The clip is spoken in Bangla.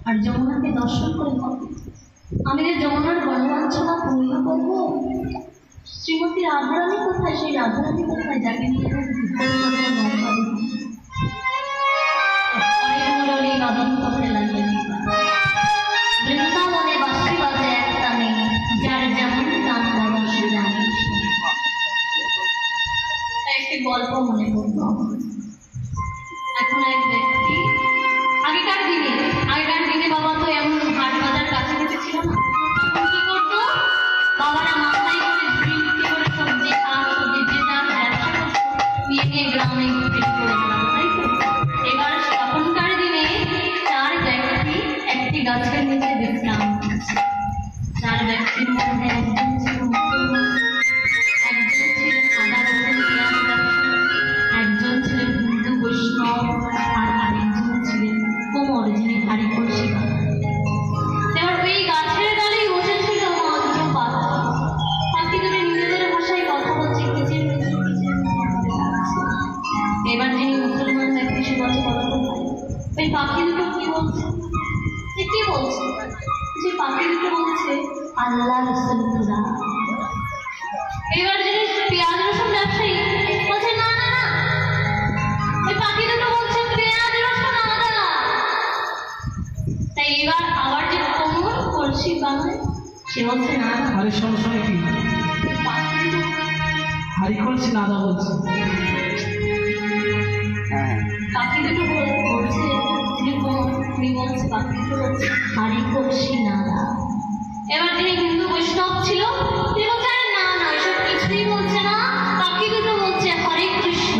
আর যমুনাকে দর্শন করে হবে। আমি যে যমুনার গণবাঞ্ছনা পূর্ণ করবো। শ্রীমতী রাধারানী কোথায়? সেই রাধারানী কোথায় যাকে নিয়ে বাদন করতে লাগলেন। বৃন্দাবনে বাঁশি বাজে একটা নেই, যার যেমন গান গাওয়ার সে জানে। একটি গল্প মনে করবো। এখন এক ব্যক্তি, আগেকার দিনে বাবা তো এমন হাট বাজার কাছাকাছি ছিল না। কি করতো বাবারা? মাথায় করে ঝুড়ি করে সবজি শাক সবজি যে যার ব্যবসা করতো নিয়ে নিয়ে গ্রামে বিক্রি করে দিলাম, তাই তো? এবার তখনকার দিনে চার ব্যক্তি একটি গাছের নিচে বিশ্রাম করছে। চার ব্যক্তির মধ্যে একজন ছিল মুসলমান, একজন ছিলেন সাদা রঙের পেঁয়াজ ব্যবসায়ী, একজন ছিলেন হিন্দু বৈষ্ণব, আর আরেকজন ছিলেন কোমর, যিনি হাড়ি কলসি বানান। এবার ওই গাছের ডালেই বসেছিল একজন পাখি দুটো নিজেদের ভাষায় কথা বলছে, কিচির মিচির কিচির মিচির ডাকছে। এবার যিনি মুসলমান ব্যক্তি সে বলছে কথা কোথায়? ওই পাখি দুটো কি বলছে? সে কি বলছে? যে পাখি দুটো বলছে আল্লাহ রসুলপুরা। এবার যিনি পেঁয়াজ রসুন ব্যবসায়ী বলছে না না না, ওই পাখি দুটো বলছে পেঁয়াজ রসুন আদা। তাই এবার আবার যে কোমর কলসি বানায় সে বলছে না না, আরে শোনো শোনো, কি হাড়ি কলসি নাদা বলছে? পাখি দুটো বলছে, তিনি বলছে পাখি দুটো বলছে হাড়ি কলসি নাদা। এবার যিনি হিন্দু বৈষ্ণব ছিল তিনি বলছে আরে না না, এসব কিছুই বলছে না, পাখি দুটো বলছে হরে কৃষ্ণ।